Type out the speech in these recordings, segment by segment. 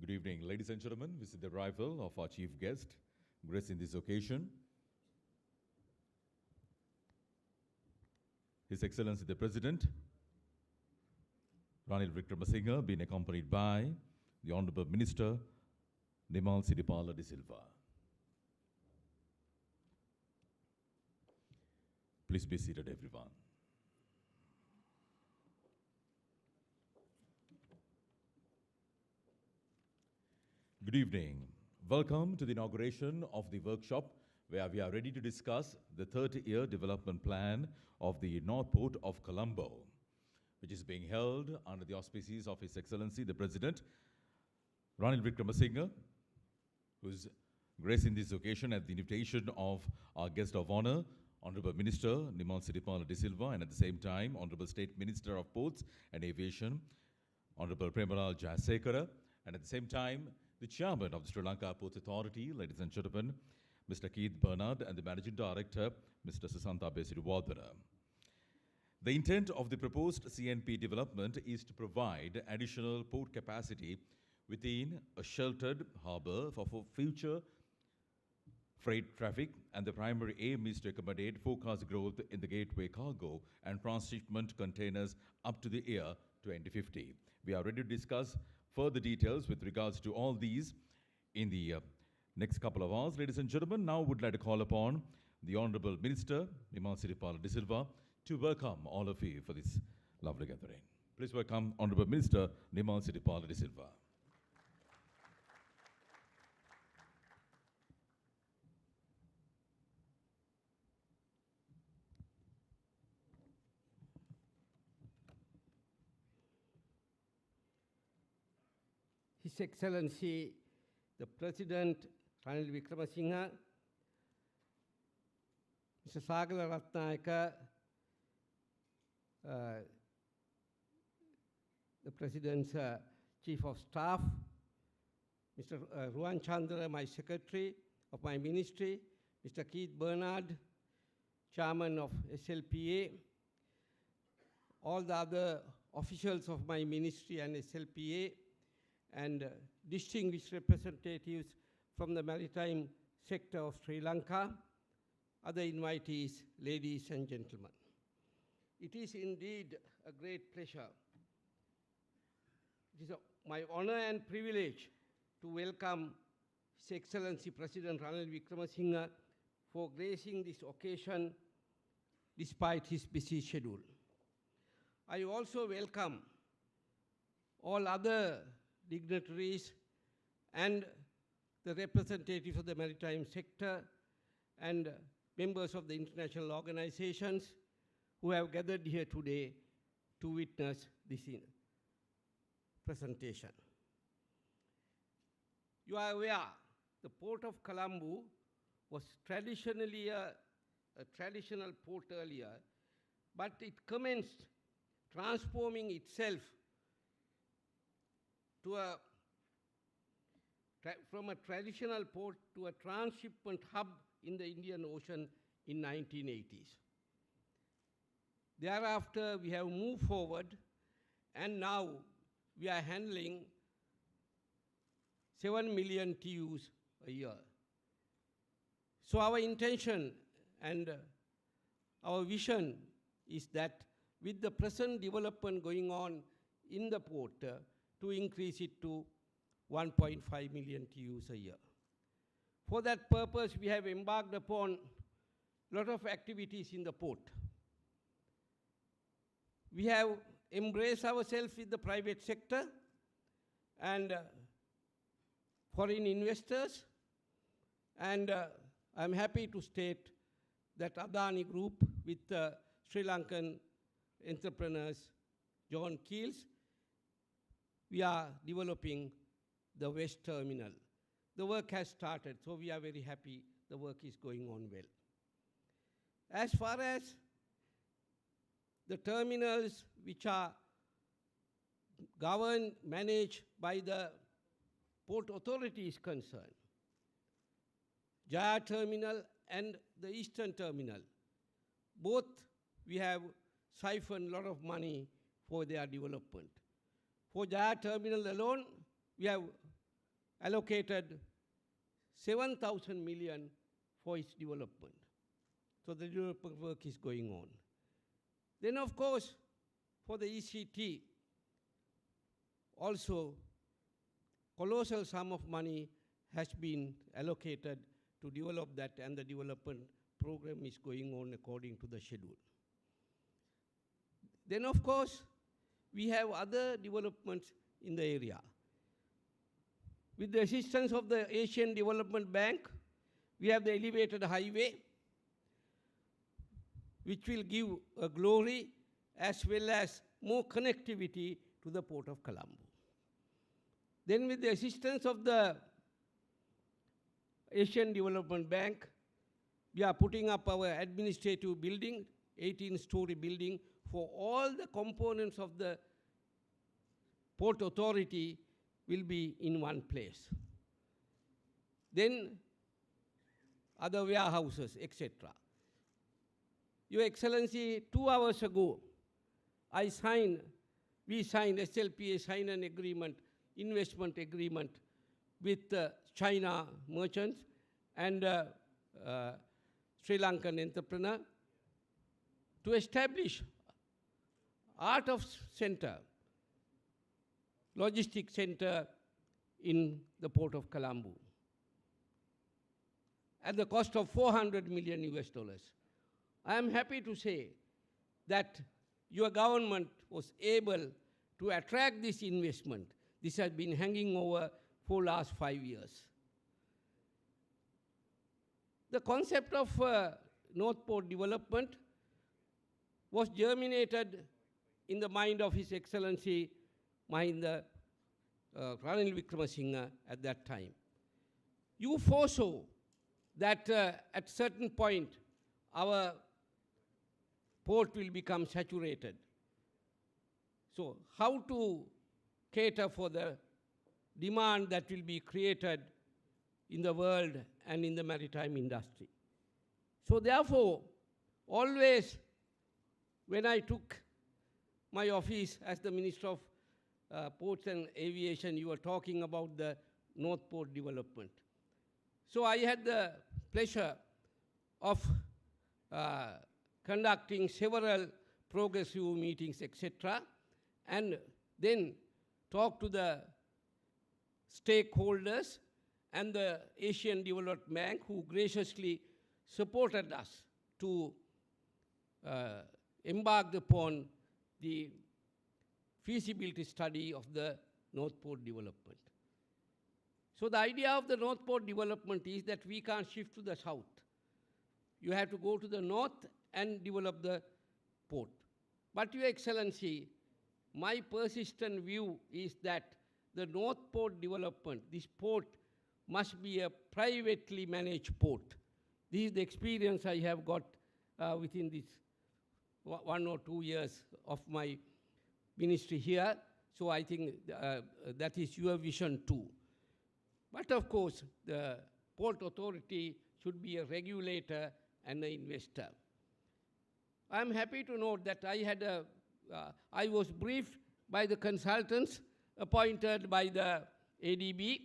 Good evening, ladies and gentlemen. This is the arrival of our chief guest, gracing this occasion. His Excellency the President, Ranil Wickremesinghe, being accompanied by the Honorable Minister, Nimal Sidipala de Silva. Please be seated, everyone. Good evening. Welcome to the inauguration of the workshop where we are ready to discuss the 30-year development plan of the North Port of Colombo, which is being held under the auspices of His Excellency the President, Ranil Wickremesinghe, who is gracing this occasion at the invitation of our guest of honor, Honorable Minister Nimal Sidipala de Silva, and at the same time, Honorable State Minister of Ports and Aviation, Honorable Premalal Jayasekara, and at the same time, the Chairman of the Sri Lanka Ports Authority, ladies and gentlemen, Mr. Keith Bernard, and the Managing Director, Mr. Susantha Besiruvadara. The intent of the proposed CNP development is to provide additional port capacity within a sheltered harbour for future freight traffic, and the primary aim is to accommodate forecast growth in the gateway cargo and transshipment containers up to the year 2050. We are ready to discuss further details with regards to all these in the next couple of hours. Ladies and gentlemen, now would like to call upon the Honorable Minister, Nimal Sidipala de Silva, to welcome all of you for this lovely gathering. Please welcome Honorable Minister Nimal Sidipala de Silva. His Excellency, the President, Ranil Wickremesinghe, Mr. Sagala Ratnayaka, the President's Chief of Staff, Mr. Ruan Chandra, my Secretary of my Ministry, Mr. Keith Bernard, Chairman of SLPA, all the other officials of my Ministry and SLPA, and distinguished representatives from the maritime sector of Sri Lanka, other invitees, ladies and gentlemen. It is indeed a great pleasure. It is my honor and privilege to welcome His Excellency President Ranil Wickremesinghe for gracing this occasion despite his busy schedule. I also welcome all other dignitaries and the representatives of the maritime sector and members of the international organizations who have gathered here today to witness this presentation. You are aware the port of Colombo was traditionally a traditional port earlier, but it commenced transforming itself from a traditional port to a transshipment hub in the Indian Ocean in 1980s. Thereafter, we have moved forward, and now we are handling 7 million TEUs a year. So our intention and our vision is that with the present development going on in the port, to increase it to 1.5 million TEUs a year. For that purpose, we have embarked upon a lot of activities in the port. We have embraced ourselves with the private sector and foreign investors, and I'm happy to state that Adani Group with Sri Lankan entrepreneurs John Keels, we are developing the West Terminal. The work has started, so we are very happy the work is going on well. As far as the terminals which are governed, managed by the Port Authority is concerned, Jaya Terminal and the Eastern Terminal, both we have siphoned a lot of money for their development. For Jaya Terminal alone, we have allocated 7,000 million for its development. So the development work is going on. Then of course, for the ECT, also colossal sum of money has been allocated to develop that, and the development program is going on according to the schedule. Then of course, we have other developments in the area. With the assistance of the Asian Development Bank, we have the elevated highway, which will give a glory as well as more connectivity to the port of Colombo. Then with the assistance of the Asian Development Bank, we are putting up our administrative building, 18-story building, for all the components of the Port Authority will be in one place. Then other warehouses, etc. Your Excellency, 2 hours ago, we signed, SLPA signed an agreement, investment agreement with China merchants and Sri Lankan entrepreneur to establish Art of Center, logistic center in the port of Colombo at the cost of 400 million US dollars. I am happy to say that your government was able to attract this investment. This has been hanging over for last 5 years. The concept of North Port development was germinated in the mind of His Excellency Mahinda Ranil Wickremesinghe at that time. You foresaw that at certain point our port will become saturated. So how to cater for the demand that will be created in the world and in the maritime industry? So therefore, always when I took my office as the Minister of Ports and Aviation, you were talking about the North Port development. So I had the pleasure of conducting several progressive meetings, etc., and then talk to the stakeholders and the Asian Development Bank, who graciously supported us to embark upon the feasibility study of the North Port development. So the idea of the North Port development is that we can't shift to the south. You have to go to the north and develop the port. But Your Excellency, my persistent view is that the North Port development, this port must be a privately managed port. This is the experience I have got within this 1 or 2 years of my ministry here. So I think that is your vision too. But of course, the Port Authority should be a regulator and an investor. I'm happy to note that I was briefed by the consultants appointed by the ADB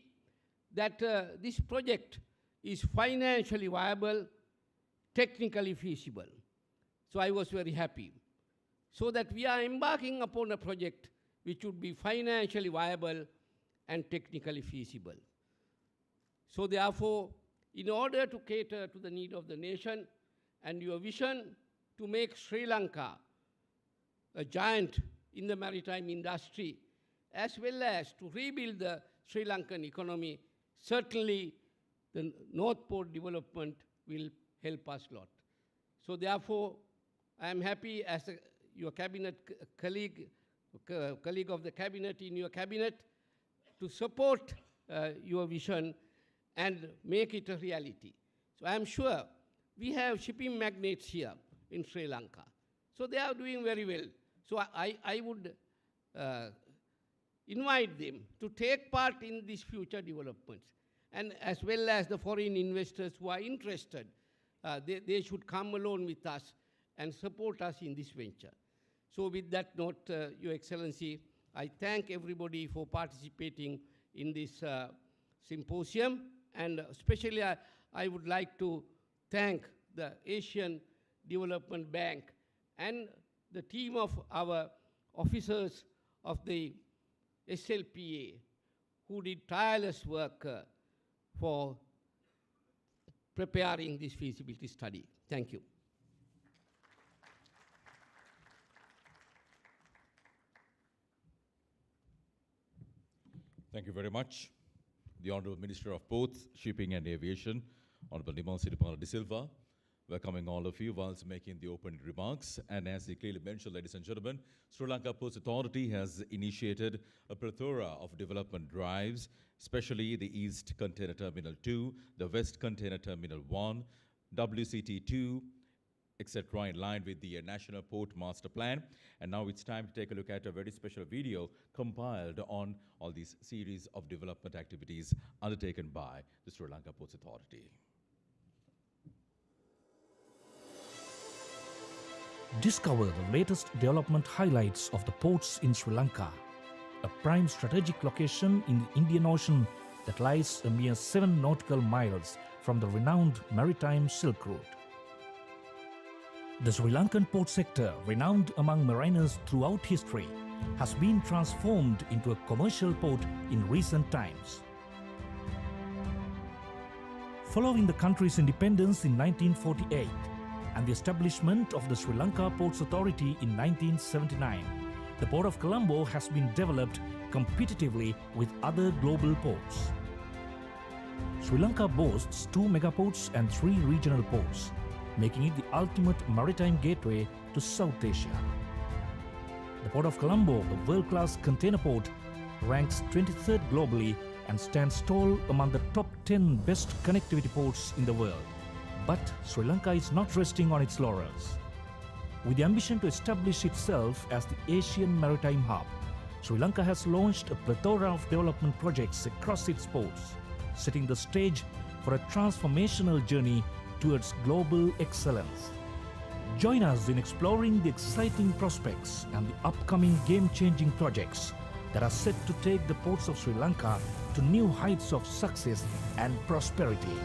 that this project is financially viable, technically feasible. So I was very happy. So that we are embarking upon a project which would be financially viable and technically feasible. So therefore, in order to cater to the need of the nation and your vision to make Sri Lanka a giant in the maritime industry, as well as to rebuild the Sri Lankan economy, certainly the North Port development will help us a lot. So therefore, I am happy as your cabinet colleague of the cabinet in your cabinet to support your vision and make it a reality. So I am sure we have shipping magnates here in Sri Lanka. So they are doing very well. So I would invite them to take part in these future developments. And as well as the foreign investors who are interested, they should come along with us and support us in this venture. So with that note, Your Excellency, I thank everybody for participating in this symposium, and especially I would like to thank the Asian Development Bank and the team of our officers of the SLPA who did tireless work for preparing this feasibility study. Thank you. Thank you very much. The Honourable Minister of Ports, Shipping and Aviation, Honourable Nimon Siripala de Silva, welcoming all of you whilst making the opening remarks. And as he clearly mentioned, ladies and gentlemen, Sri Lanka Ports Authority has initiated a plethora of development drives, especially the East Container Terminal 2, the West Container Terminal 1, WCT2, etc., in line with the National Port Master Plan. And now it's time to take a look at a very special video compiled on all these series of development activities undertaken by the Sri Lanka Ports Authority. Discover the latest development highlights of the ports in Sri Lanka, a prime strategic location in the Indian Ocean that lies a mere 7 nautical miles from the renowned maritime Silk Route. The Sri Lankan port sector, renowned among mariners throughout history, has been transformed into a commercial port in recent times. Following the country's independence in 1948 and the establishment of the Sri Lanka Ports Authority in 1979, the port of Colombo has been developed competitively with other global ports. Sri Lanka boasts 2 megaports and 3 regional ports, making it the ultimate maritime gateway to South Asia. The Port of Colombo, a world-class container port, ranks 23rd globally and stands tall among the top 10 best connectivity ports in the world. But Sri Lanka is not resting on its laurels. With the ambition to establish itself as the Asian maritime hub, Sri Lanka has launched a plethora of development projects across its ports, setting the stage for a transformational journey towards global excellence. Join us in exploring the exciting prospects and the upcoming game-changing projects that are set to take the ports of Sri Lanka to new heights of success and prosperity.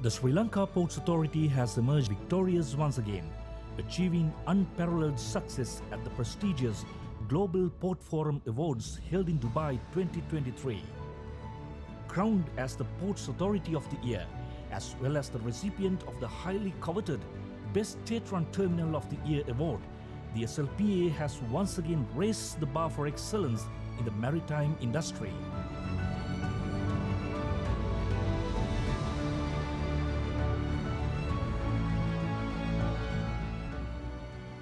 The Sri Lanka Ports Authority has emerged victorious once again, achieving unparalleled success at the prestigious Global Port Forum Awards held in Dubai 2023. Crowned as the Ports Authority of the Year, as well as the recipient of the highly coveted Best State-Run Terminal of the Year award, the SLPA has once again raised the bar for excellence in the maritime industry.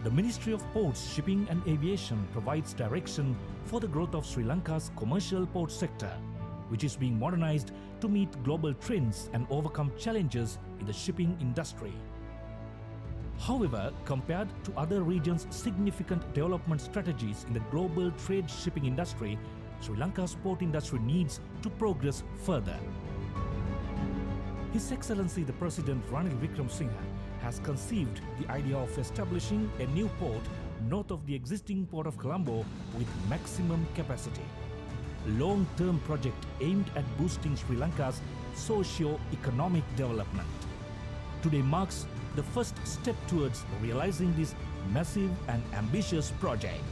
The Ministry of Ports, Shipping and Aviation provides direction for the growth of Sri Lanka's commercial port sector, which is being modernized to meet global trends and overcome challenges in the shipping industry. However, compared to other regions' significant development strategies in the global trade shipping industry, Sri Lanka's port industry needs to progress further. His Excellency the President Ranil Wickremesinghe has conceived the idea of establishing a new port north of the existing port of Colombo with maximum capacity. A long-term project aimed at boosting Sri Lanka's socio-economic development. Today marks the first step towards realizing this massive and ambitious project.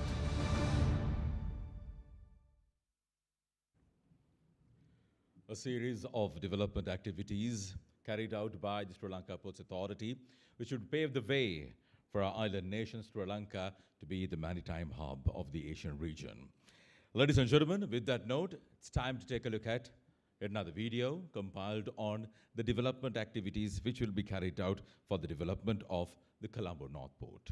A series of development activities carried out by the Sri Lanka Ports Authority, which would pave the way for our island nation, Sri Lanka, to be the maritime hub of the Asian region. Ladies and gentlemen, with that note, it's time to take a look at another video compiled on the development activities which will be carried out for the development of the Colombo North Port.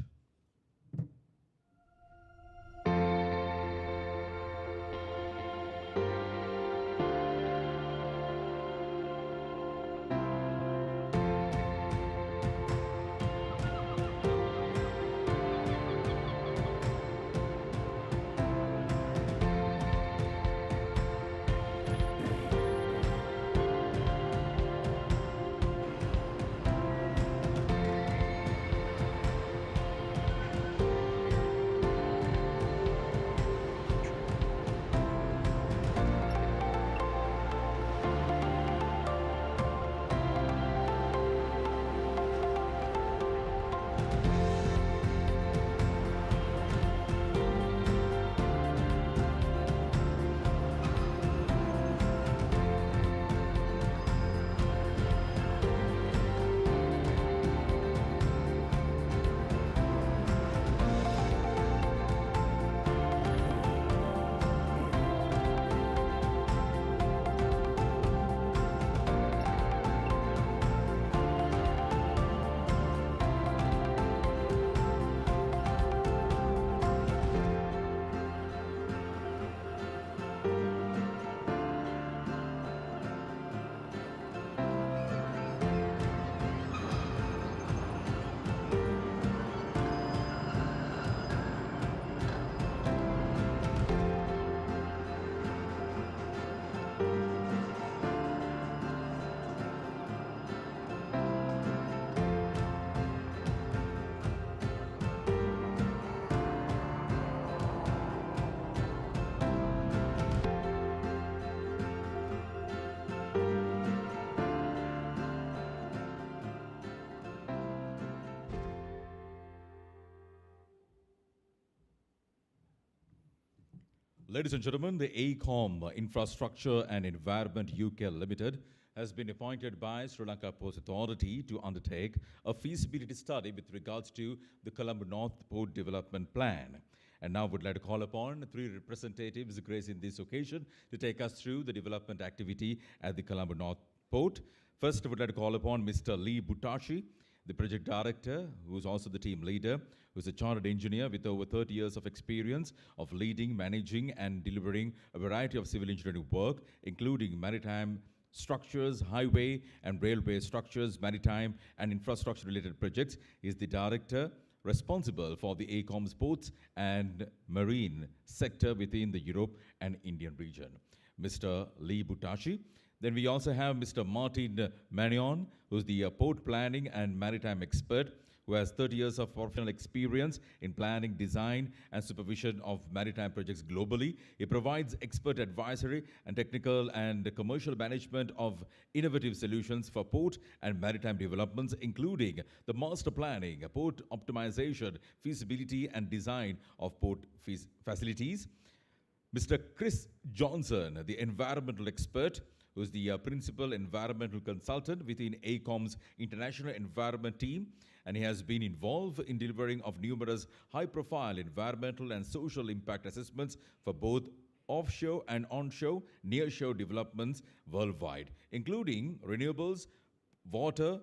Ladies and gentlemen, the AECOM Infrastructure and Environment UK Limited has been appointed by Sri Lanka Ports Authority to undertake a feasibility study with regards to the Colombo North Port Development Plan. And now would like to call upon three representatives gracing this occasion to take us through the development activity at the Colombo North Port. First, I would like to call upon Mr. Lee Butashi, the project director, who is also the team leader, who is a chartered engineer with over 30 years of experience of leading, managing, and delivering a variety of civil engineering work, including maritime structures, highway and railway structures, maritime and infrastructure-related projects. He is the director responsible for the AECOM sports and marine sector within the Europe and Indian region. Mr. Lee Butashi. Then we also have Mr. Martin Manion, who's the port planning and maritime expert, who has 30 years of professional experience in planning, design, and supervision of maritime projects globally. He provides expert advisory and technical and commercial management of innovative solutions for port and maritime developments, including the master planning, port optimization, feasibility, and design of port facilities. Mr. Chris Johnson, the environmental expert, who is the principal environmental consultant within AECOM's International Environment Team, and he has been involved in delivering of numerous high-profile environmental and social impact assessments for both offshore and onshore, nearshore developments worldwide, including renewables, water,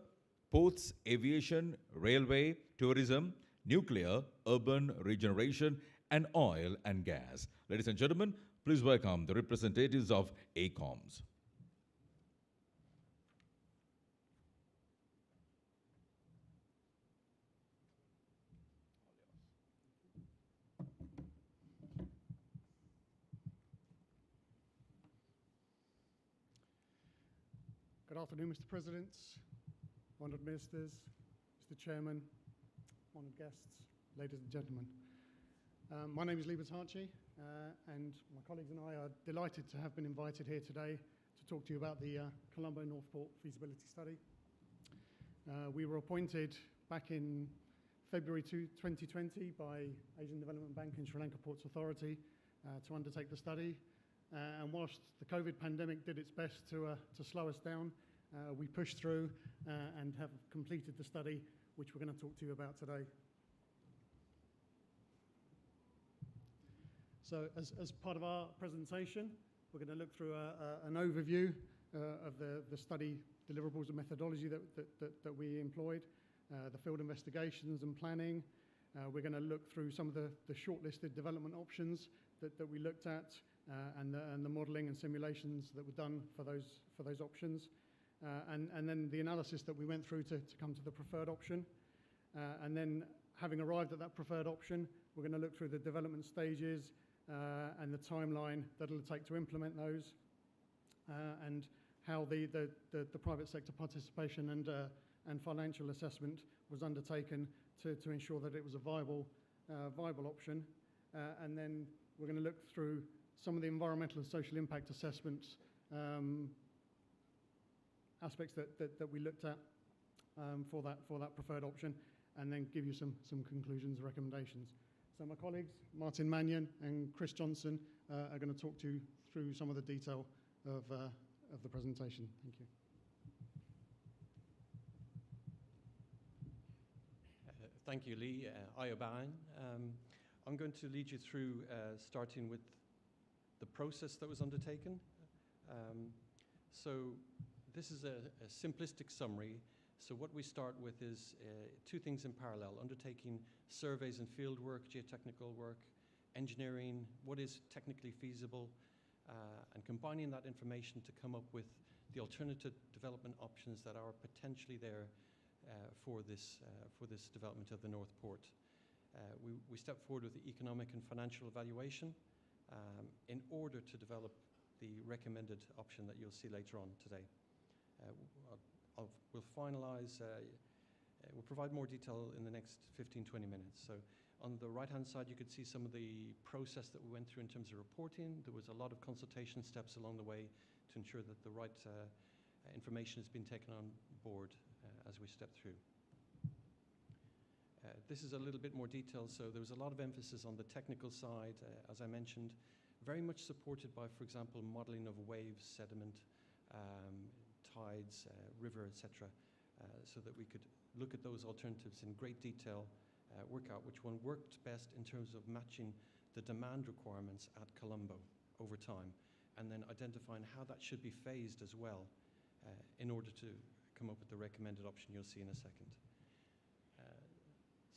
ports, aviation, railway, tourism, nuclear, urban regeneration, and oil and gas. Ladies and gentlemen, please welcome the representatives of AECOMs. Good afternoon, Mr. President, honored ministers, Mr. Chairman, honored guests, ladies and gentlemen. My name is Libas Harchi, and my colleagues and I are delighted to have been invited here today to talk to you about the Colombo Northport feasibility study. We were appointed back in February 2020 by Asian Development Bank and Sri Lanka Ports Authority to undertake the study. And whilst the COVID pandemic did its best to slow us down, we pushed through and have completed the study, which we're going to talk to you about today. So as part of our presentation, we're going to look through an overview of the study deliverables and methodology that we employed, the field investigations and planning. We're going to look through some of the shortlisted development options that we looked at, and the modelling and simulations that were done for those options, and then the analysis that we went through to come to the preferred option. And then, having arrived at that preferred option, we're going to look through the development stages and the timeline that it'll take to implement those, and how the private sector participation and financial assessment was undertaken to ensure that it was a viable option. And then we're going to look through some of the environmental and social impact assessments aspects that we looked at for that preferred option, and then give you some conclusions and recommendations. So my colleagues, Martin Manion and Chris Johnson, are going to talk to you through some of the detail of the presentation. Thank you. Thank you, Lee. Ayoban. I'm going to lead you through starting with the process that was undertaken. So this is a simplistic summary. So what we start with is two things in parallel: undertaking surveys and field work, geotechnical work, engineering, what is technically feasible, and combining that information to come up with the alternative development options that are potentially there for this development of the North Port. We step forward with the economic and financial evaluation in order to develop the recommended option that you'll see later on today. We'll finalize, we'll provide more detail in the next 15-20 minutes. So on the right-hand side, you could see some of the process that we went through in terms of reporting. There was a lot of consultation steps along the way to ensure that the right information has been taken on board as we step through. This is a little bit more detail. So there was a lot of emphasis on the technical side, as I mentioned, very much supported by, for example, modeling of waves, sediment, tides, river, etc., so that we could look at those alternatives in great detail, work out which one worked best in terms of matching the demand requirements at Colombo over time, and then identifying how that should be phased as well in order to come up with the recommended option you'll see in a second.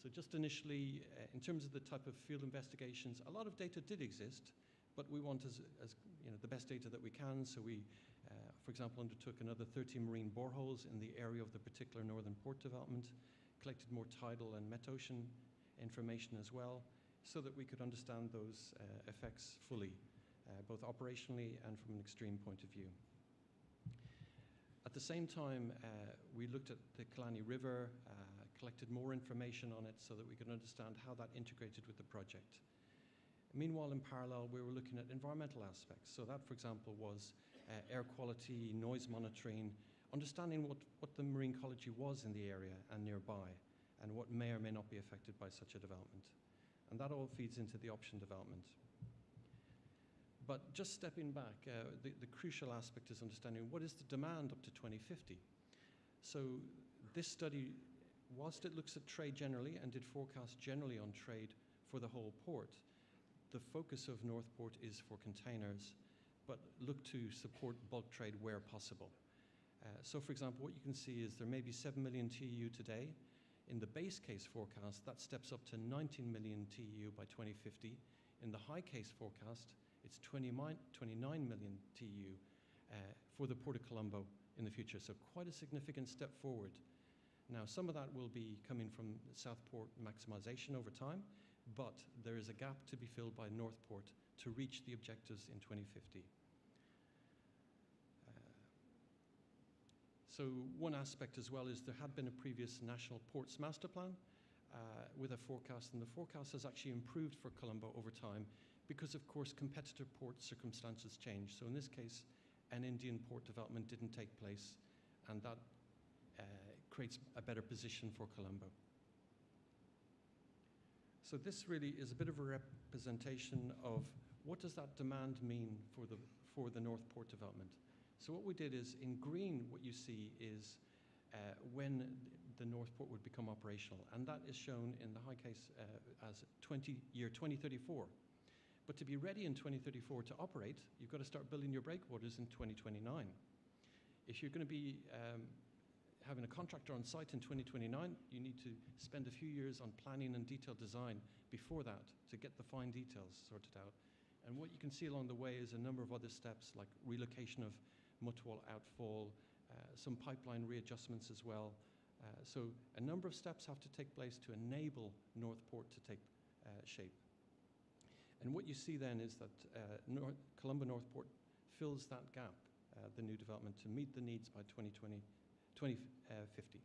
So just initially, in terms of the type of field investigations, a lot of data did exist, but we want as you know, the best data that we can. So we, for example, undertook another 30 marine boreholes in the area of the particular northern port development, collected more tidal and metocean information as well, so that we could understand those effects fully, both operationally and from an extreme point of view. At the same time, we looked at the Killarney River, collected more information on it so that we could understand how that integrated with the project. Meanwhile, in parallel, we were looking at environmental aspects. So that, for example, was air quality, noise monitoring, understanding what the marine ecology was in the area and nearby, and what may or may not be affected by such a development. And that all feeds into the option development. But just stepping back, the crucial aspect is understanding what is the demand up to 2050. So this study, whilst it looks at trade generally and did forecast generally on trade for the whole port, the focus of Northport is for containers, but look to support bulk trade where possible. So for example, what you can see is there may be 7 million TEU today. In the base case forecast, that steps up to 19 million TEU by 2050. In the high case forecast, it's 29 million TEU for the Port of Colombo in the future. So quite a significant step forward. Now, some of that will be coming from Southport maximization over time, but there is a gap to be filled by Northport to reach the objectives in 2050. So one aspect as well is there had been a previous National Ports Master Plan with a forecast, and the forecast has actually improved for Colombo over time because, of course, competitor port circumstances change. So in this case, an Indian port development didn't take place, and that creates a better position for Colombo. So this really is a bit of a representation of what does that demand mean for the North Port development. So what we did is, in green, what you see is when the North Port would become operational, and that is shown in the high case as year 2034. But to be ready in 2034 to operate, you've got to start building your breakwaters in 2029. If you're going to be having a contractor on site in 2029, you need to spend a few years on planning and detailed design before that to get the fine details sorted out. And what you can see along the way is a number of other steps, like relocation of Mutwal outfall, some pipeline readjustments as well. So a number of steps have to take place to enable Northport to take shape. And what you see then is that Colombo Northport fills that gap, the new development, to meet the needs by 2050.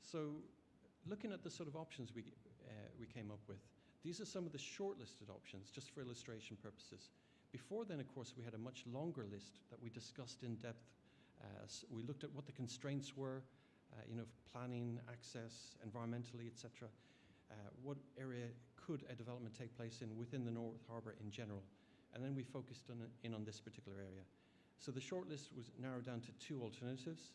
So looking at the sort of options we came up with, these are some of the shortlisted options, just for illustration purposes. Before then, of course, we had a much longer list that we discussed in depth. We looked at what the constraints were, planning, access, environmentally, etc. What area could a development take place in within the North Harbour in general? And then we focused in on this particular area. So the shortlist was narrowed down to 2 alternatives.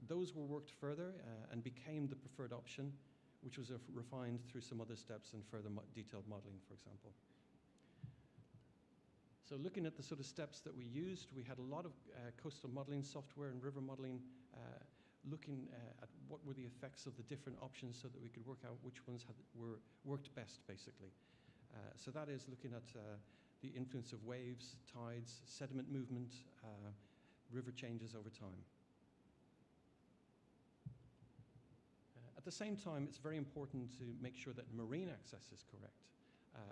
Those were worked further and became the preferred option, which was refined through some other steps and further detailed modeling, for example. So looking at the sort of steps that we used, we had a lot of coastal modeling software and river modeling, looking at what were the effects of the different options so that we could work out which ones worked best, basically. So that is looking at the influence of waves, tides, sediment movement, river changes over time. At the same time, it's very important to make sure that marine access is correct.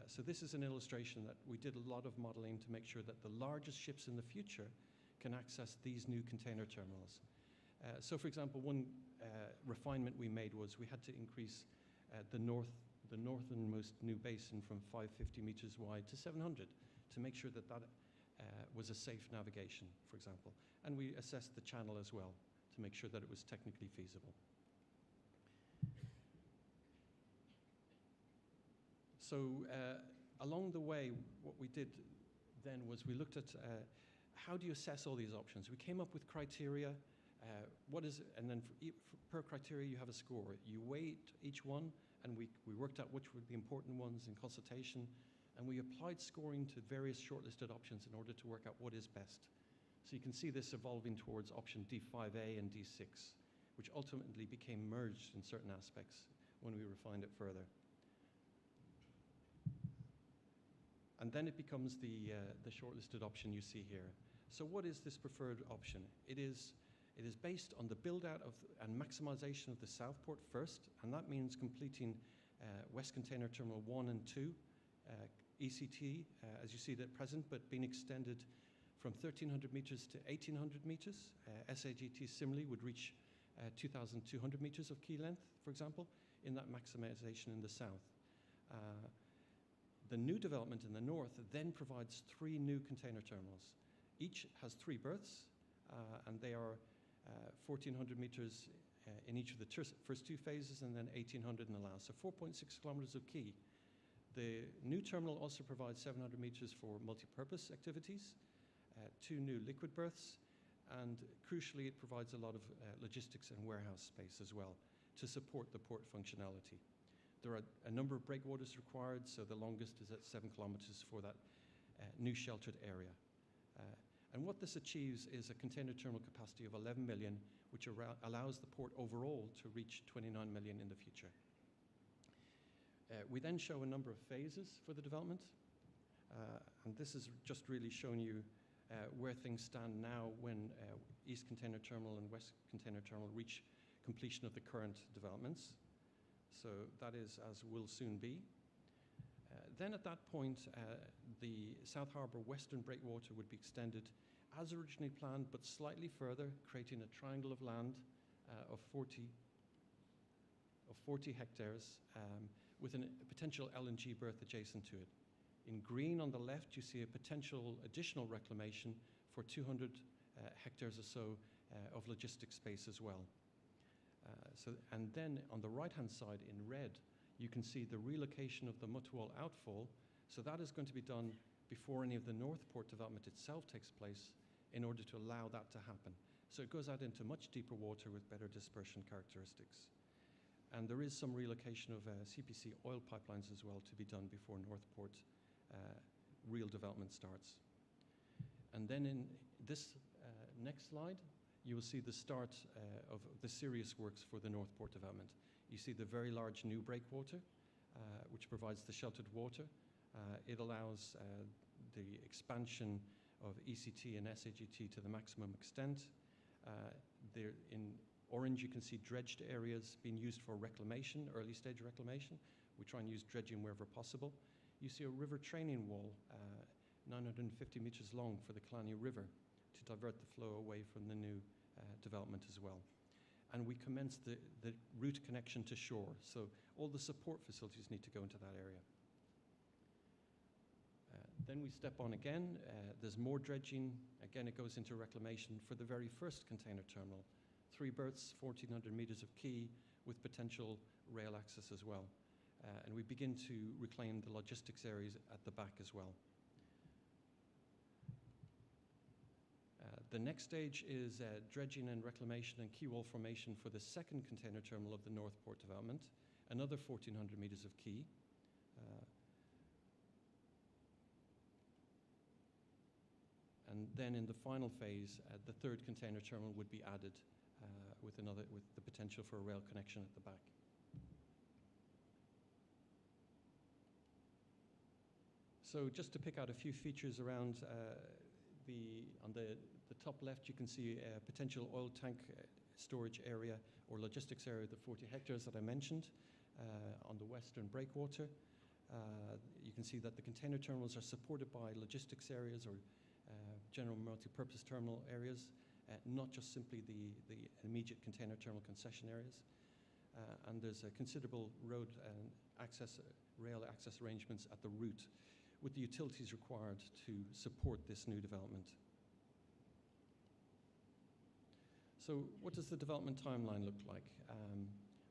So this is an illustration that we did a lot of modeling to make sure that the largest ships in the future can access these new container terminals. So for example, one refinement we made was we had to increase the northernmost new basin from 550 meters wide to 700 to make sure that was a safe navigation, for example. And we assessed the channel as well to make sure that it was technically feasible. So along the way, what we did then was we looked at how do you assess all these options. We came up with criteria. And then per criteria, you have a score. You weight each one, and we worked out which were the important ones in consultation, and we applied scoring to various shortlisted options in order to work out what is best. So you can see this evolving towards option D5A and D6, which ultimately became merged in certain aspects when we refined it further. And then it becomes the shortlisted option you see here. So what is this preferred option? It is based on the build-out and maximization of the Southport first, and that means completing West Container Terminal 1 and 2, ECT, as you see it at present, but being extended from 1,300 meters to 1,800 meters. SAGT similarly would reach 2,200 meters of quay length, for example, in that maximization in the south. The new development in the north then provides 3 new container terminals. Each has 3 berths, and they are 1,400 meters in each of the first 2 phases, and then 1,800 in the last. So 4.6 kilometers of quay. The new terminal also provides 700 meters for multi-purpose activities, 2 new liquid berths, and crucially, it provides a lot of logistics and warehouse space as well to support the port functionality. There are a number of breakwaters required, so the longest is at 7 kilometers for that new sheltered area. And what this achieves is a container terminal capacity of 11 million, which allows the port overall to reach 29 million in the future. We then show a number of phases for the development, and this is just really showing you where things stand now when East Container Terminal and West Container Terminal reach completion of the current developments. So that is as will soon be. Then at that point, the South Harbour Western Breakwater would be extended as originally planned, but slightly further, creating a triangle of land of 40 hectares with a potential LNG berth adjacent to it. In green on the left, you see a potential additional reclamation for 200 hectares or so of logistics space as well. And then on the right-hand side in red, you can see the relocation of the Mutwal outfall. So that is going to be done before any of the Northport development itself takes place in order to allow that to happen. So it goes out into much deeper water with better dispersion characteristics. And there is some relocation of CPC oil pipelines as well to be done before Northport real development starts. And then in this next slide, you will see the start of the serious works for the Northport development. You see the very large new breakwater, which provides the sheltered water. It allows the expansion of ECT and SAGT to the maximum extent. There in orange, you can see dredged areas being used for reclamation, early stage reclamation. We try and use dredging wherever possible. You see a river training wall, 950 meters long for the Killarney River to divert the flow away from the new development as well. And we commenced the route connection to shore. So all the support facilities need to go into that area. Then we step on again. There's more dredging. Again, it goes into reclamation for the very first container terminal. 3 berths, 1,400 meters of quay with potential rail access as well. And we begin to reclaim the logistics areas at the back as well. The next stage is dredging and reclamation and quay wall formation for the second container terminal of the Northport development, another 1,400 meters of quay. And then in the final phase, the third container terminal would be added with the potential for a rail connection at the back. So just to pick out a few features around on the top left, you can see a potential oil tank storage area or logistics area of the 40 hectares that I mentioned on the western breakwater. You can see that the container terminals are supported by logistics areas or general multi-purpose terminal areas, not just simply the immediate container terminal concession areas. And there's a considerable road and rail access arrangements at the route with the utilities required to support this new development. So what does the development timeline look like?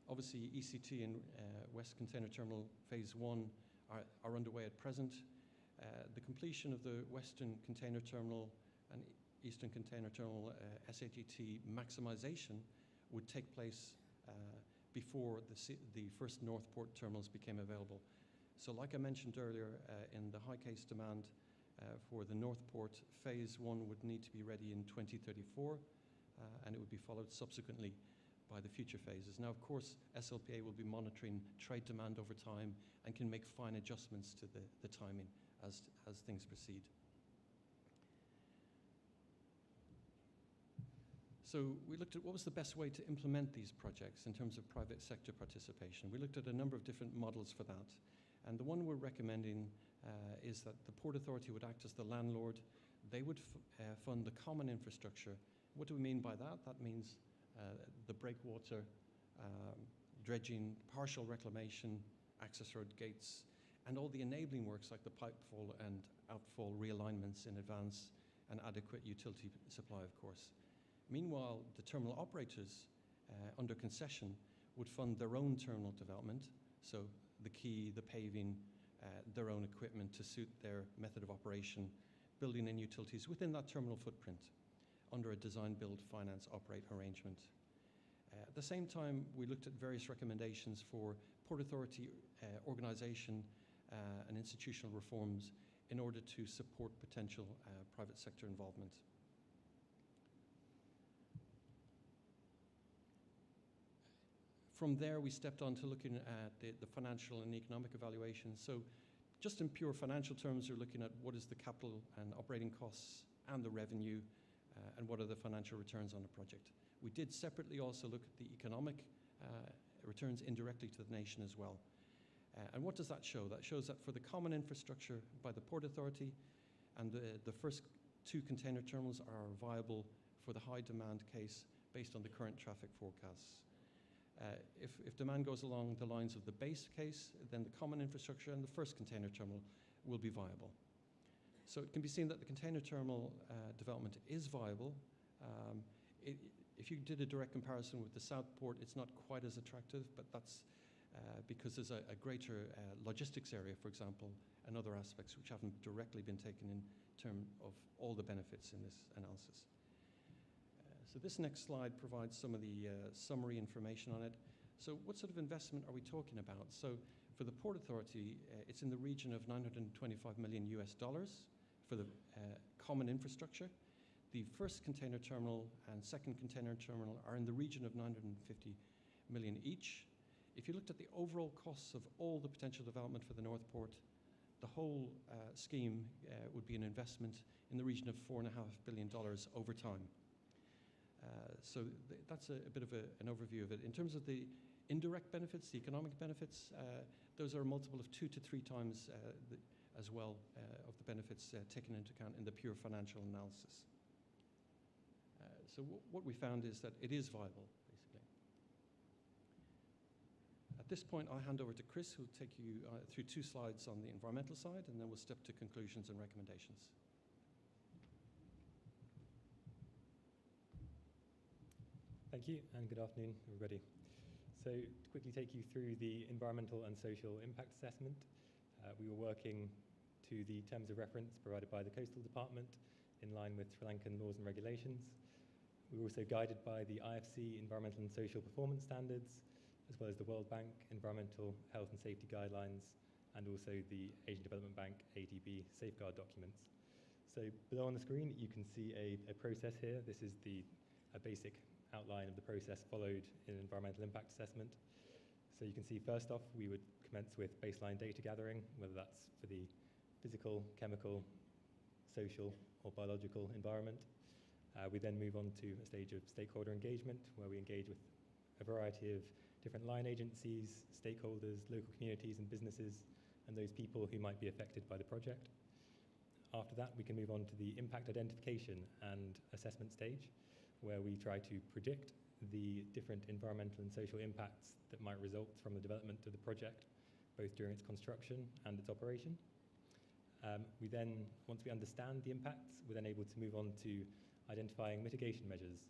Obviously, ECT and West Container Terminal Phase 1 are underway at present. The completion of the Western Container Terminal and Eastern Container Terminal SAGT maximization would take place before the first Northport terminals became available. So like I mentioned earlier, in the high case demand for the Northport, Phase 1 would need to be ready in 2034, and it would be followed subsequently by the future phases. Now, of course, SLPA will be monitoring trade demand over time and can make fine adjustments to the timing as things proceed. So we looked at what was the best way to implement these projects in terms of private sector participation. We looked at a number of different models for that. And the one we're recommending is that the Port Authority would act as the landlord, They would fund the common infrastructure. What do we mean by that? That means the breakwater, dredging, partial reclamation, access road gates, and all the enabling works like the pipefall and outfall realignments in advance and adequate utility supply, of course. Meanwhile, the terminal operators under concession would fund their own terminal development, so the quay, the paving, their own equipment to suit their method of operation, building and utilities within that terminal footprint under a design, build, finance, operate arrangement. At the same time, we looked at various recommendations for Port Authority organisation and institutional reforms in order to support potential private sector involvement. From there, we stepped on to looking at the financial and economic evaluations. So just in pure financial terms, we're looking at what is the capital and operating costs and the revenue and what are the financial returns on the project. We did separately also look at the economic returns indirectly to the nation as well. And what does that show? That shows that for the common infrastructure by the Port Authority and the first two container terminals are viable for the high demand case based on the current traffic forecasts. If demand goes along the lines of the base case, then the common infrastructure and the first container terminal will be viable. So it can be seen that the container terminal development is viable. If you did a direct comparison with the South Port, it's not quite as attractive, but that's because there's a greater logistics area, for example, and other aspects which haven't directly been taken in terms of all the benefits in this analysis. So this next slide provides some of the summary information on it. So what sort of investment are we talking about? So for the Port Authority, it's in the region of $925 million for the common infrastructure. The first container terminal and second container terminal are in the region of $950 million each. If you looked at the overall costs of all the potential development for the North Port, the whole scheme would be an investment in the region of $4.5 billion over time. So that's a bit of an overview of it. In terms of the indirect benefits, the economic benefits, those are a multiple of 2 to 3 times as well of the benefits taken into account in the pure financial analysis. So what we found is that it is viable, basically. At this point, I'll hand over to Chris, who will take you through 2 slides on the environmental side, and then we'll step to conclusions and recommendations. Thank you, and good afternoon, everybody. So to quickly take you through the environmental and social impact assessment, we were working to the terms of reference provided by the Coastal Department in line with Sri Lankan laws and regulations. We were also guided by the IFC Environmental and Social Performance Standards, as well as the World Bank Environmental Health and Safety Guidelines, and also the Asian Development Bank ADB safeguard documents. So below on the screen, you can see a process here. This is a basic outline of the process followed in an environmental impact assessment. So you can see first off, we would commence with baseline data gathering, whether that's for the physical, chemical, social, or biological environment. We then move on to a stage of stakeholder engagement, where we engage with a variety of different line agencies, stakeholders, local communities and businesses, and those people who might be affected by the project. After that, we can move on to the impact identification and assessment stage, where we try to predict the different environmental and social impacts that might result from the development of the project, both during its construction and its operation. We then, once we understand the impacts, we're then able to move on to identifying mitigation measures.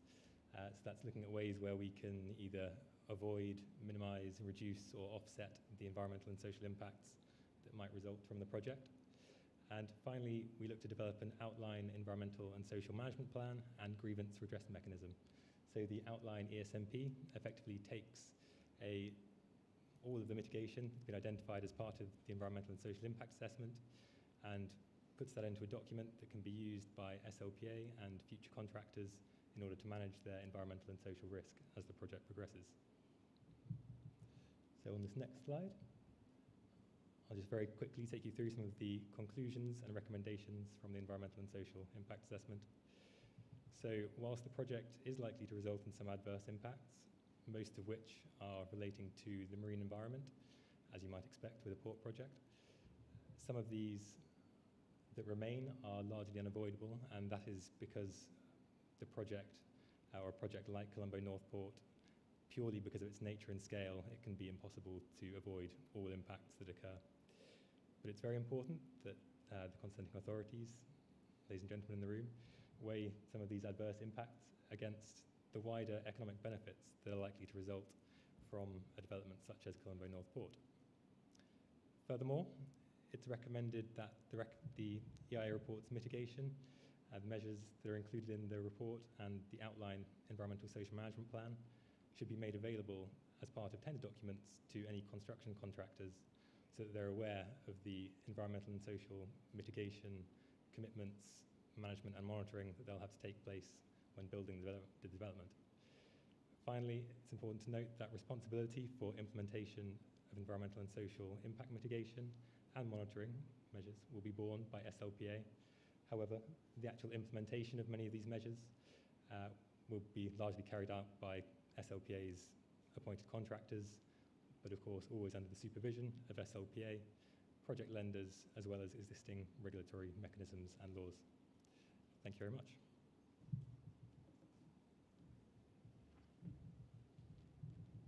So that's looking at ways where we can either avoid, minimize, reduce, or offset the environmental and social impacts that might result from the project. And finally, we look to develop an outline environmental and social management plan and grievance redress mechanism. So the outline ESMP effectively takes all of the mitigation that's been identified as part of the environmental and social impact assessment and puts that into a document that can be used by SLPA and future contractors in order to manage their environmental and social risk as the project progresses. So on this next slide, I'll just very quickly take you through some of the conclusions and recommendations from the environmental and social impact assessment. So whilst the project is likely to result in some adverse impacts, most of which are relating to the marine environment, as you might expect with a port project, some of these that remain are largely unavoidable, and that is because the project, or a project like Colombo Northport, purely because of its nature and scale, it can be impossible to avoid all impacts that occur. But it's very important that the consenting authorities, ladies and gentlemen in the room, weigh some of these adverse impacts against the wider economic benefits that are likely to result from a development such as Colombo Northport. Furthermore, it's recommended that the EIA report's mitigation and the measures that are included in the report and the outline environmental social management plan should be made available as part of tender documents to any construction contractors so that they're aware of the environmental and social mitigation commitments, management and monitoring that they'll have to take place when building the development. Finally, it's important to note that responsibility for implementation of environmental and social impact mitigation and monitoring measures will be borne by SLPA. However, the actual implementation of many of these measures will be largely carried out by SLPA's appointed contractors, but of course always under the supervision of SLPA, project lenders, as well as existing regulatory mechanisms and laws. Thank you very much.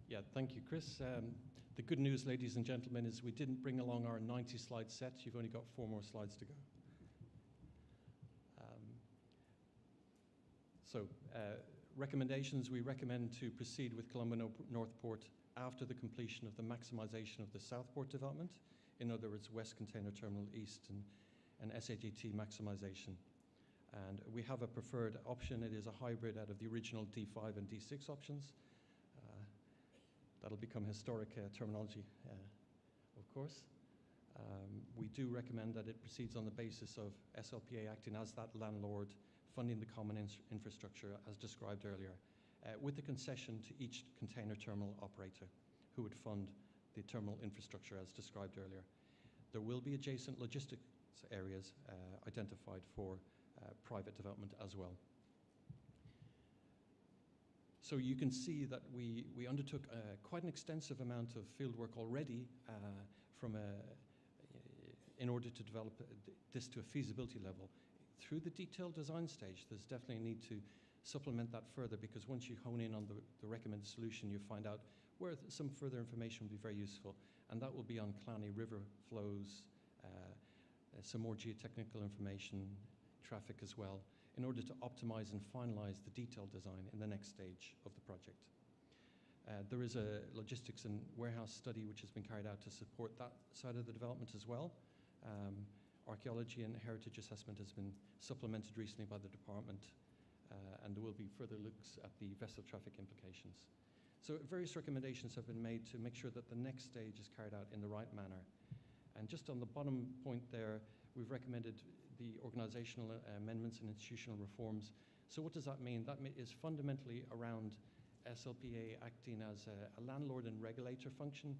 Yeah, thank you, Chris. The good news, ladies and gentlemen, is we didn't bring along our 90-slide set. You've only got 4 more slides to go. Recommendations, we recommend to proceed with Colombo Northport after the completion of the maximisation of the Southport development, in other words, West Container Terminal East and SAGT maximisation. And we have a preferred option. It is a hybrid out of the original D5 and D6 options. That'll become historic terminology, of course. We do recommend that it proceeds on the basis of SLPA acting as that landlord, funding the common infrastructure as described earlier, with the concession to each container terminal operator who would fund the terminal infrastructure as described earlier. There will be adjacent logistics areas identified for private development as well. So you can see that we undertook quite an extensive amount of fieldwork already in order to develop this to a feasibility level. Through the detailed design stage, there's definitely a need to supplement that further, because once you hone in on the recommended solution, you find out where some further information will be very useful, and that will be on Clanny River flows, some more geotechnical information, traffic as well, in order to optimize and finalize the detailed design in the next stage of the project. There is a logistics and warehouse study which has been carried out to support that side of the development as well. Archaeology and heritage assessment has been supplemented recently by the department, and there will be further looks at the vessel traffic implications. So various recommendations have been made to make sure that the next stage is carried out in the right manner. And just on the bottom point there, we've recommended the organizational amendments and institutional reforms. So what does that mean? That is fundamentally around SLPA acting as a landlord and regulator function,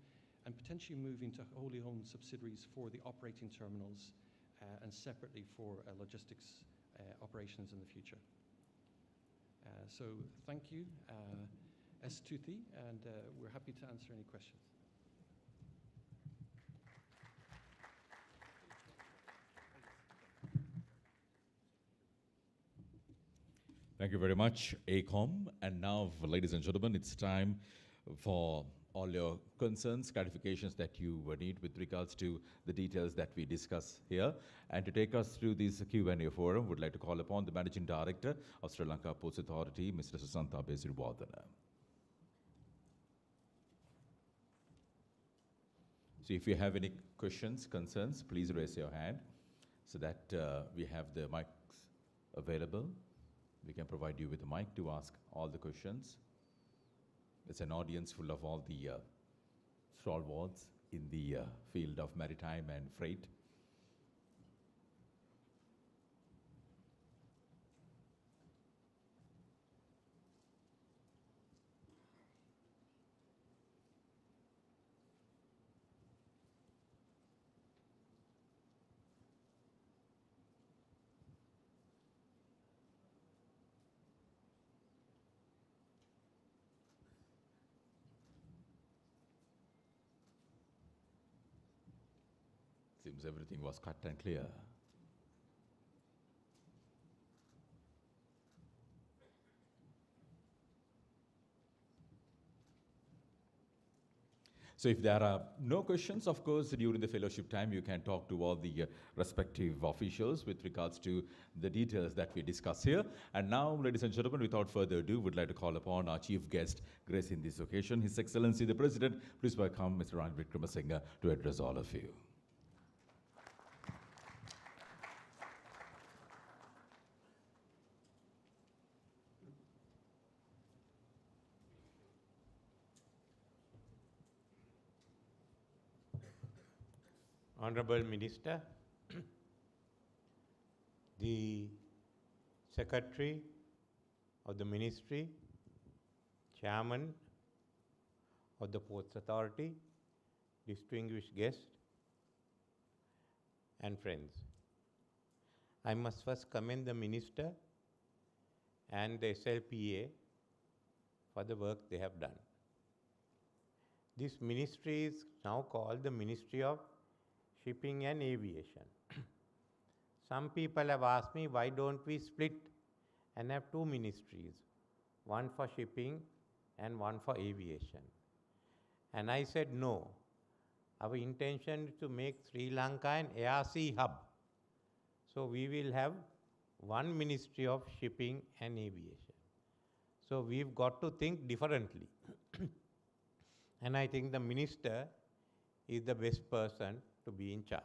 and potentially moving to wholly owned subsidiaries for the operating terminals and separately for logistics operations in the future. So thank you, S2T, and we're happy to answer any questions. Thank you very much, ACOM. And now, ladies and gentlemen, it's time for all your concerns, clarifications that you need with regards to the details that we discuss here. And to take us through this Q&A forum, would like to call upon the Managing Director of Sri Lanka Ports Authority, Mr. Susantha Besirivardhana. So if you have any questions, concerns, please raise your hand so that we have the mics available. We can provide you with a mic to ask all the questions. It's an audience full of all the stalwarts in the field of maritime and freight. Seems everything was cut and clear. So if there are no questions, of course, during the fellowship time, you can talk to all the respective officials with regards to the details that we discuss here. And now, ladies and gentlemen, without further ado, we'd like to call upon our chief guest, gracing this occasion, His Excellency the President. Please welcome Mr. Ranil Wickramasinghe to address all of you. Honorable Minister, the Secretary of the Ministry, Chairman of the Ports Authority, distinguished guests, and friends. I must first commend the Minister and the SLPA for the work they have done. This ministry is now called the Ministry of Shipping and Aviation. Some people have asked me, why don't we split and have two ministries, one for shipping and one for aviation? And I said no. Our intention is to make Sri Lanka an air-sea hub. So we will have one Ministry of Shipping and Aviation. So we've got to think differently. And I think the Minister is the best person to be in charge.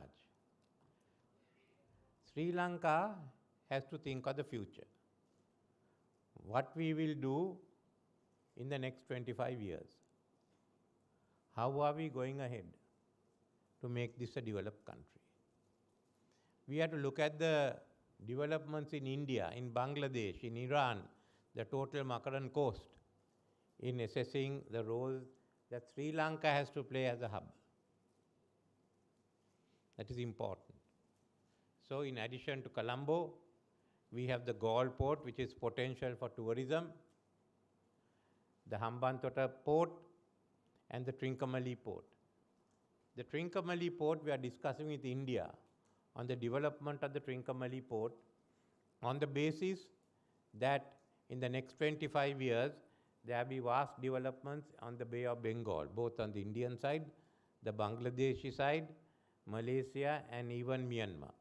Sri Lanka has to think of the future. What we will do in the next 25 years. How are we going ahead to make this a developed country? We have to look at the developments in India, in Bangladesh, in Iran, the total Makaran coast, in assessing the role that Sri Lanka has to play as a hub. That is important. So in addition to Colombo, we have the Galle port, which is potential for tourism, the Hambantota port, and the Trincomalee port. The Trincomalee port we are discussing with India on the development of the Trincomalee port on the basis that in the next 25 years, there will be vast developments on the Bay of Bengal, both on the Indian side, the Bangladeshi side, Malaysia, and even Myanmar.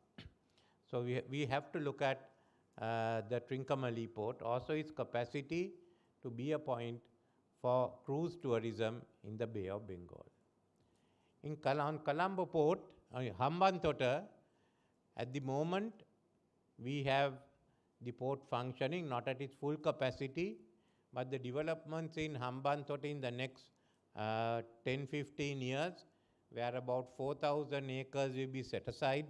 So we have to look at the Trincomalee port, also its capacity to be a point for cruise tourism in the Bay of Bengal. On Colombo port, Hambantota, at the moment, we have the port functioning, not at its full capacity, but the developments in Hambantota in the next 10-15 years, where about 4,000 acres will be set aside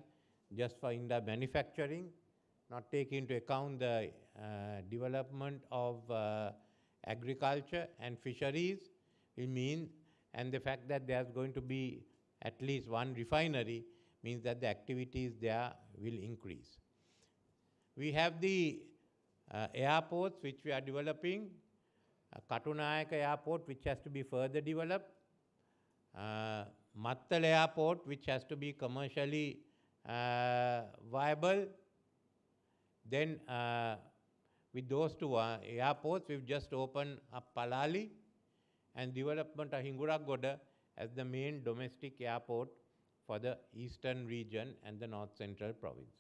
just for India manufacturing, not taking into account the development of agriculture and fisheries, will mean, and the fact that there's going to be at least one refinery means that the activities there will increase. We have the airports which we are developing, Katunayaka Airport which has to be further developed, Mattal Airport which has to be commercially viable. Then with those two airports, we've just opened up Palali and development of Hinguragoda as the main domestic airport for the eastern region and the north central province.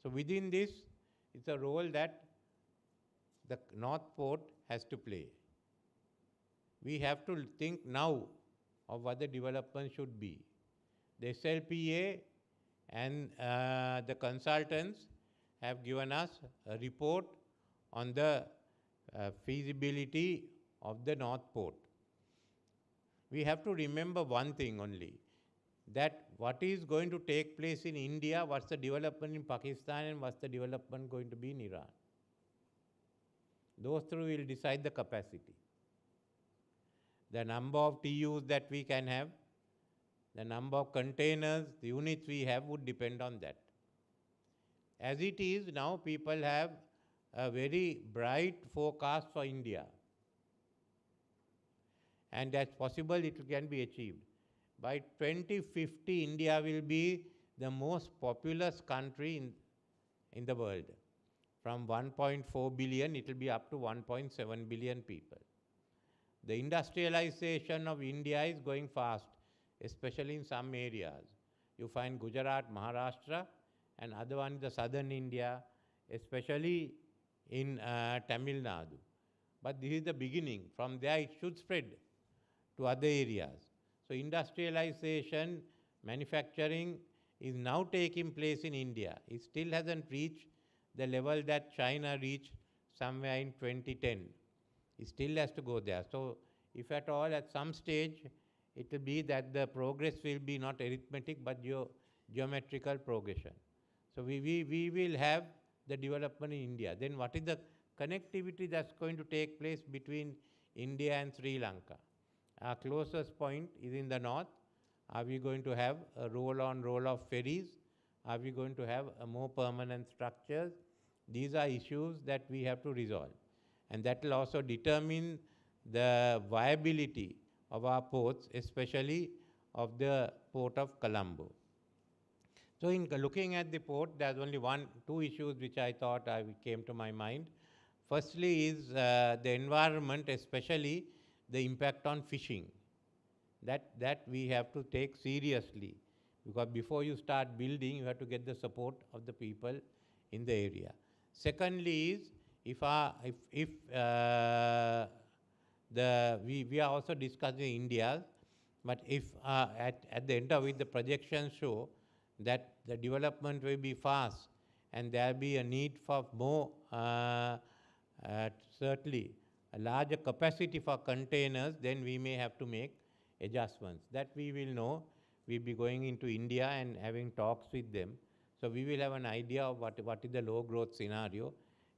So within this, it's a role that the North Port has to play. We have to think now of what the development should be. The SLPA and the consultants have given us a report on the feasibility of the North Port. We have to remember one thing only, that what is going to take place in India, what's the development in Pakistan, and what's the development going to be in Iran. Those three will decide the capacity. The number of TUs that we can have, the number of containers, the units we have would depend on that. As it is now, people have a very bright forecast for India. And that's possible, it can be achieved. By 2050, India will be the most populous country in the world. From 1.4 billion, it will be up to 1.7 billion people. the industrialization of India is going fast, especially in some areas. You find Gujarat, Maharashtra, and other one is the southern India, especially in Tamil Nadu. But this is the beginning. From there, it should spread to other areas. So industrialization, manufacturing is now taking place in India. It still hasn't reached the level that China reached somewhere in 2010. It still has to go there. So if at all at some stage, it will be that the progress will be not arithmetic, but geometrical progression. So we will have the development in India. Then what is the connectivity that's going to take place between India and Sri Lanka? Our closest point is in the north. Are we going to have a roll-on, roll-off ferries? Are we going to have a more permanent structures? These are issues that we have to resolve. And that will also determine the viability of our ports, especially of the port of Colombo. So in looking at the port, there's only two issues which I thought came to my mind. Firstly is the environment, especially the impact on fishing. That we have to take seriously, because before you start building, you have to get the support of the people in the area. Secondly is, we are also discussing India, but if at the end of it, the projections show that the development will be fast and there will be a need for more, certainly a larger capacity for containers, then we may have to make adjustments. That we will know. We'll be going into India and having talks with them. So we will have an idea of what is the low growth scenario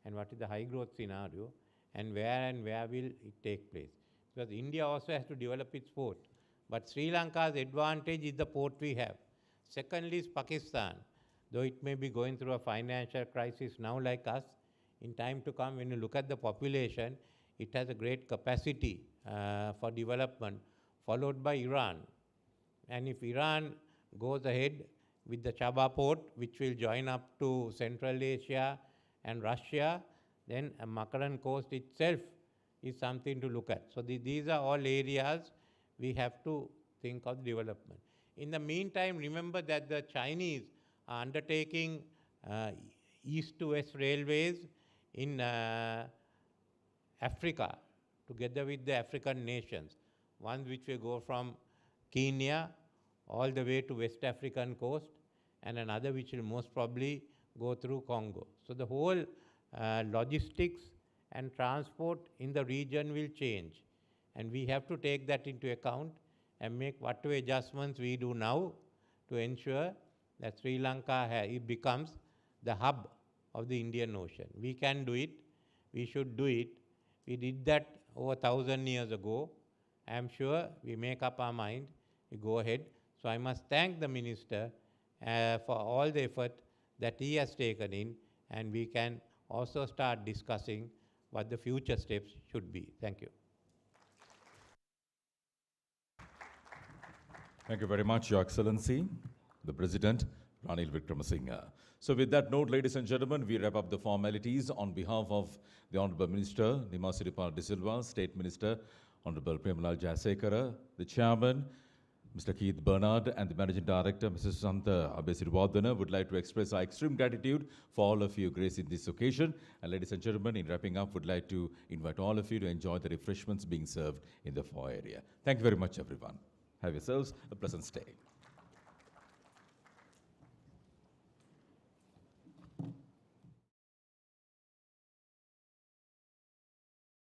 and what is the high growth scenario, and where will it take place. Because India also has to develop its port. But Sri Lanka's advantage is the port we have. Secondly is Pakistan. Though it may be going through a financial crisis now like us, in time to come, when you look at the population, it has a great capacity for development, followed by Iran. And if Iran goes ahead with the Chaba port, which will join up to Central Asia and Russia, then Makaran coast itself is something to look at. So these are all areas we have to think of development. In the meantime, remember that the Chinese are undertaking east to west railways in Africa, together with the African nations. One which will go from Kenya all the way to West African coast, and another which will most probably go through Congo. So the whole logistics and transport in the region will change. And we have to take that into account and make whatever adjustments we do now to ensure that Sri Lanka it becomes the hub of the Indian Ocean. We can do it. We should do it. We did that over 1,000 years ago. I am sure we make up our mind, we go ahead. So I must thank the Minister for all the effort that he has taken in, and we can also start discussing what the future steps should be. Thank you. Thank you very much, Your Excellency, the President, Ranil Wickramasinghe. So with that note, ladies and gentlemen, we wrap up the formalities on behalf of the Honorable Minister, Nima Siripal De Silva, State Minister, Honorable Premalal Jayasekara, the Chairman, Mr. Keith Bernard, and the Managing Director, Mrs. Santa Abesirwardana, would like to express our extreme gratitude for all of you gracing this occasion. And ladies and gentlemen, in wrapping up, would like to invite all of you to enjoy the refreshments being served in the foyer area. Thank you very much, everyone. Have yourselves a pleasant stay.